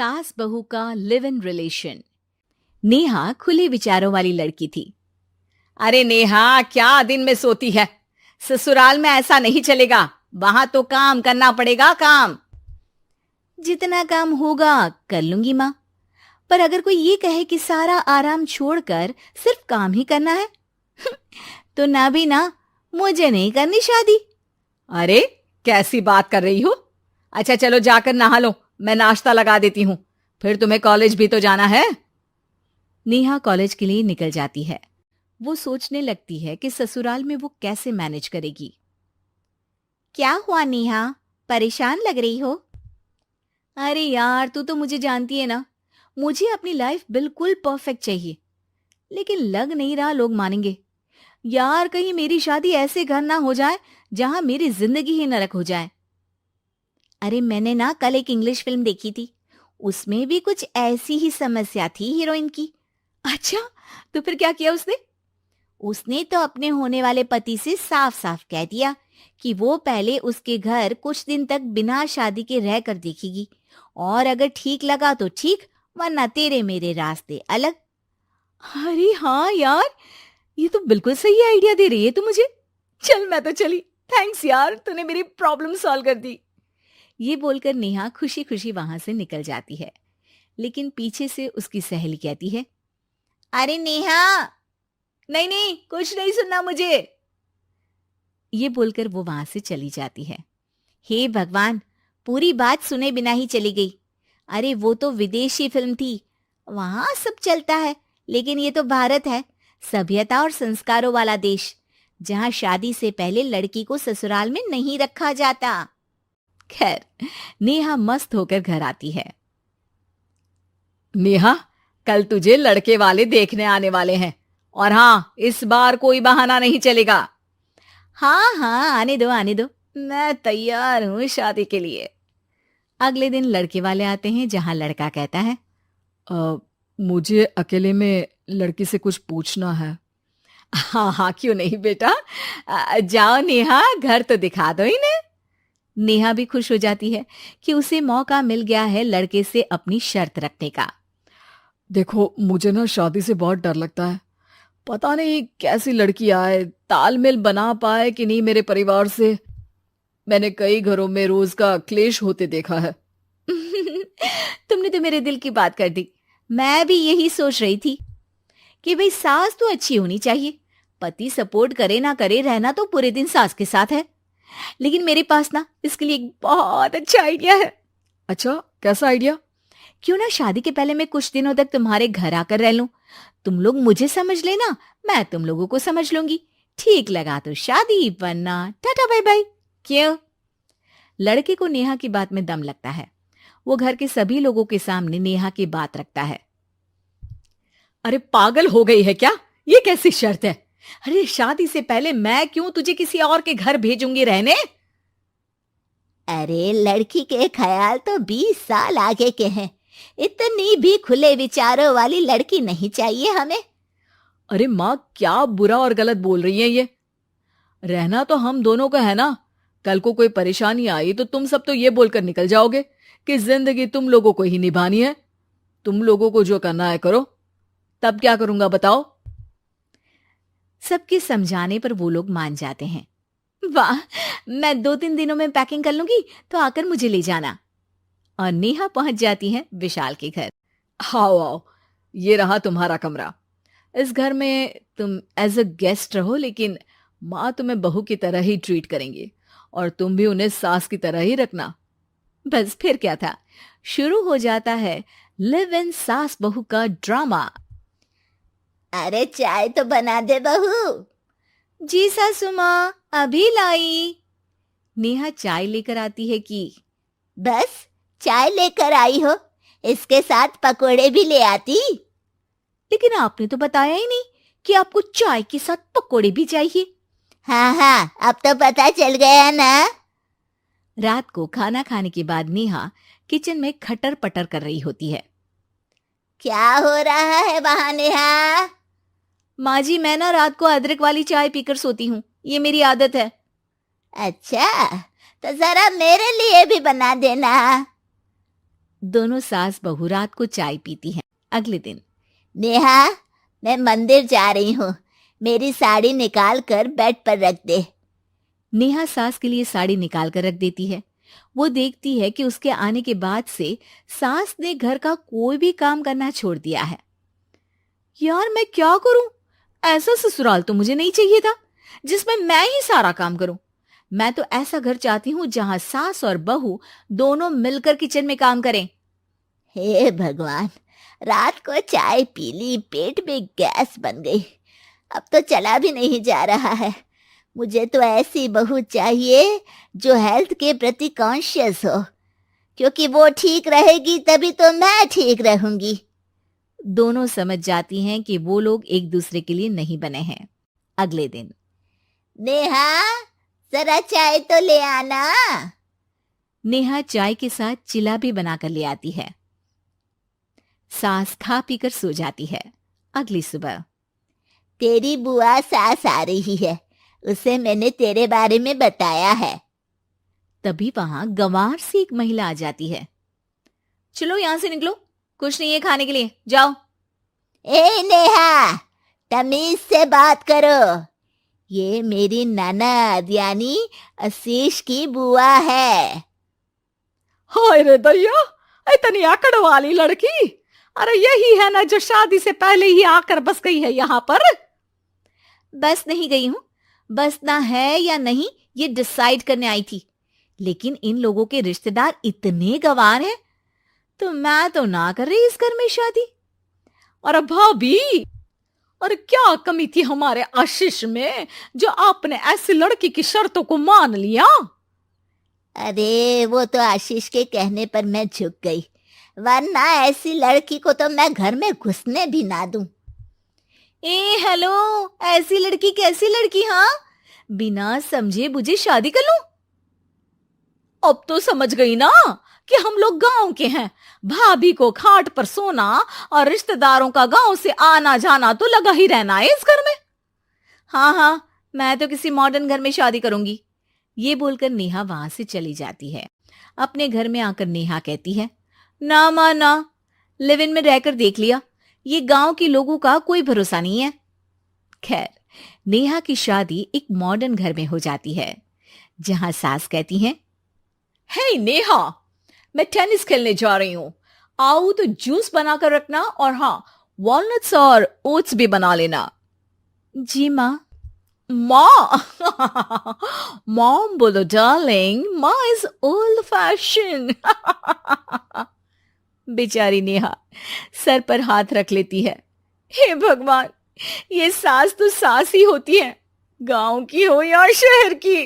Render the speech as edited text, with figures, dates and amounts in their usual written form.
सास बहू का लिव इन रिलेशन। नेहा खुले विचारों वाली लड़की थी। अरे नेहा, क्या दिन में सोती है? ससुराल में ऐसा नहीं चलेगा, वहां तो काम करना पड़ेगा। काम जितना काम होगा कर लूंगी माँ, पर अगर कोई ये कहे कि सारा आराम छोड़कर सिर्फ काम ही करना है तो ना भी ना, मुझे नहीं करनी शादी। अरे कैसी बात कर रही हो? अच्छा चलो जाकर नहा लो, मैं नाश्ता लगा देती हूँ, फिर तुम्हें कॉलेज भी तो जाना है। नेहा कॉलेज के लिए निकल जाती है। वो सोचने लगती है कि ससुराल में वो कैसे मैनेज करेगी। क्या हुआ नेहा, परेशान लग रही हो? अरे यार, तू तो मुझे जानती है ना, मुझे अपनी लाइफ बिल्कुल परफेक्ट चाहिए, लेकिन लग नहीं रहा लोग मानेंगे। यार, कहीं मेरी शादी ऐसे घर ना हो जाए जहां मेरी जिंदगी ही नरक हो जाए। अरे मैंने ना कल एक इंग्लिश फिल्म देखी थी, उसमें भी कुछ ऐसी ही समस्या थी हीरोइन की। अच्छा, तो फिर क्या किया उसने? उसने तो अपने होने वाले पति से साफ साफ कह दिया कि वो पहले उसके घर कुछ दिन तक बिना शादी के रह कर देखेगी, और अगर ठीक लगा तो ठीक, वरना तेरे मेरे रास्ते अलग। अरे हाँ यार, ये तो बिल्कुल सही आइडिया दे रही है तू मुझे। चल मैं तो चली, थैंक्स यार, तूने मेरी प्रॉब्लम सॉल्व कर दी। ये बोलकर नेहा खुशी खुशी वहां से निकल जाती है, लेकिन पीछे से उसकी सहेली कहती है, अरे नेहा, नहीं नहीं, कुछ नहीं सुनना मुझे। ये बोलकर वो वहां से चली जाती है। हे भगवान, पूरी बात सुने बिना ही चली गई। अरे वो तो विदेशी फिल्म थी, वहां सब चलता है, लेकिन ये तो भारत है, सभ्यता और संस्कारों वाला देश, जहां शादी से पहले लड़की को ससुराल में नहीं रखा जाता। खैर, नेहा मस्त होकर घर आती है। नेहा, कल तुझे लड़के वाले देखने आने वाले हैं, और हाँ, इस बार कोई बहाना नहीं चलेगा। हाँ हाँ, आने दो आने दो, मैं तैयार हूं शादी के लिए। अगले दिन लड़के वाले आते हैं, जहां लड़का कहता है, मुझे अकेले में लड़की से कुछ पूछना है। हाँ हाँ, क्यों नहीं बेटा, जाओ नेहा, घर तो दिखा दो इन्हें। नेहा भी खुश हो जाती है कि उसे मौका मिल गया है लड़के से अपनी शर्त रखने का। देखो, मुझे ना शादी से बहुत डर लगता है, पता नहीं कैसी लड़की आए, तालमेल बना पाए कि नहीं मेरे परिवार से। मैंने कई घरों में रोज का क्लेश होते देखा है। तुमने तो मेरे दिल की बात कर दी। मैं भी यही सोच रही थी कि भाई सास तो अच्छी होनी चाहिए, पति सपोर्ट करे ना करे, रहना तो पूरे दिन सास के साथ है। लेकिन मेरे पास ना इसके लिए एक बहुत अच्छा आइडिया है। अच्छा, कैसा आइडिया? क्यों ना शादी के पहले मैं कुछ दिनों तक तुम्हारे घर आकर रह लूं, तुम लोग मुझे समझ लेना, मैं तुम लोगों को समझ लूंगी। ठीक लगा तो शादी, वरना टाटा बाय बाय। क्यों? लड़के को नेहा की बात में दम लगता है। वो घर के सभी लोगों के सामने नेहा की बात रखता है। अरे पागल हो गई है क्या? ये कैसी शर्त है? अरे शादी से पहले मैं क्यों तुझे किसी और के घर भेजूंगी रहने? अरे लड़की के ख्याल तो 20 साल आगे के हैं, इतनी भी खुले विचारों वाली लड़की नहीं चाहिए हमें। अरे माँ, क्या बुरा और गलत बोल रही है ये? रहना तो हम दोनों का है ना। कल को कोई परेशानी आई तो तुम सब तो ये बोलकर निकल जाओगे कि जिंदगी तुम लोगों को ही निभानी है, तुम लोगों को जो करना है करो। तब क्या करूंगा बताओ? सबके समझाने पर वो लोग मान जाते हैं। वाह, मैं 2-3 दिनों में पैकिंग कर लूंगी, तो आकर मुझे ले जाना। और नेहा पहुंच जाती है विशाल के घर। आओ आओ, ये रहा तुम्हारा कमरा। इस घर में तुम एज अ गेस्ट रहो, लेकिन माँ तुम्हें बहू की तरह ही ट्रीट करेंगी, और तुम भी उन्हें सास की तरह ही रखना। बस फिर क्या था, शुरू हो जाता है लिव इन सास बहू का ड्रामा। अरे चाय तो बना दे बहू। जी सासू माँ, अभी लाई। नेहा चाय लेकर आती है कि बस चाय लेकर आई हो, इसके साथ पकोड़े भी ले आती। लेकिन आपने तो बताया ही नहीं कि आपको चाय के साथ पकोड़े भी चाहिए। हाँ हाँ, अब तो पता चल गया ना। रात को खाना खाने के बाद नेहा किचन में खटर पटर कर रही होती है। क्या हो रहा है वहां नेहा? माँ जी, मैं ना रात को अदरक वाली चाय पीकर सोती हूँ, ये मेरी आदत है। अच्छा, तो जरा मेरे लिए भी बना देना। दोनों सास बहू रात को चाय पीती हैं। अगले दिन, नेहा, मैं मंदिर जा रही हूँ, मेरी साड़ी निकाल कर बेड पर रख दे। नेहा सास के लिए साड़ी निकाल कर रख देती है। वो देखती है कि उसके आने के बाद से सास ने घर का कोई भी काम करना छोड़ दिया है। यार मैं क्या करूं? ऐसा ससुराल तो मुझे नहीं चाहिए था जिसमें मैं ही सारा काम करूं। मैं तो ऐसा घर चाहती हूं जहां सास और बहू दोनों मिलकर किचन में काम करें। हे भगवान, रात को चाय पी ली, पेट में गैस बन गई, अब तो चला भी नहीं जा रहा है। मुझे तो ऐसी बहू चाहिए जो हेल्थ के प्रति कॉन्शियस हो, क्योंकि वो ठीक रहेगी तभी तो मैं ठीक रहूंगी। दोनों समझ जाती हैं कि वो लोग एक दूसरे के लिए नहीं बने हैं। अगले दिन, नेहा, जरा चाय तो ले आना। नेहा चाय के साथ चिला भी बनाकर ले आती है। सास खा पीकर सो जाती है। अगली सुबह, तेरी बुआ सास आ रही है, उसे मैंने तेरे बारे में बताया है। तभी वहां गंवार से एक महिला आ जाती है। चलो यहां से निकलो, कुछ नहीं है खाने के लिए, जाओ। ए नेहा, तमीज से बात करो, ये मेरी ननद यानी आशीष की बुआ है। हाय रे दैया, इतनी आकड़ वाली लड़की! अरे यही है ना जो शादी से पहले ही आकर बस गई है यहाँ पर। बस नहीं गई हूं, बसना है या नहीं ये डिसाइड करने आई थी, लेकिन इन लोगों के रिश्तेदार इतने गंवार हैं तो मैं तो ना कर रही इस घर में शादी। और भाभी, और क्या कमी थी हमारे आशीष में जो आपने ऐसी लड़की की शर्तों को मान लिया? अरे वो तो आशीष के कहने पर मैं झुक गई, वरना ऐसी लड़की को तो मैं घर में घुसने भी ना दूं। ए हेलो, ऐसी लड़की कैसी लड़की? हाँ, बिना समझे बुझे शादी कर लूं? अब तो समझ गई ना कि हम लोग गांव के हैं। भाभी को खाट पर सोना और रिश्तेदारों का गांव से आना जाना तो लगा ही रहना है इस घर में। हाँ हाँ, मैं तो किसी मॉडर्न घर में शादी करूंगी। ये बोलकर नेहा वहां से चली जाती है। अपने घर में आकर नेहा कहती है, ना मां ना, लिव इन में रहकर देख लिया, ये गांव के लोगों का कोई भरोसा नहीं है। खैर, नेहा की शादी एक मॉडर्न घर में हो जाती है जहां सास कहती हैं, हे नेहा, मैं टेनिस खेलने जा रही हूं, आओ तो जूस बनाकर रखना, और हाँ, वॉलनट्स और ओट्स भी बना लेना। जी माँ। माँ मॉम बोलो डार्लिंग, माँ इज ओल्ड फैशन। बेचारी नेहा सर पर हाथ रख लेती है। हे भगवान, ये सास तो सास ही होती है, गांव की हो या शहर की।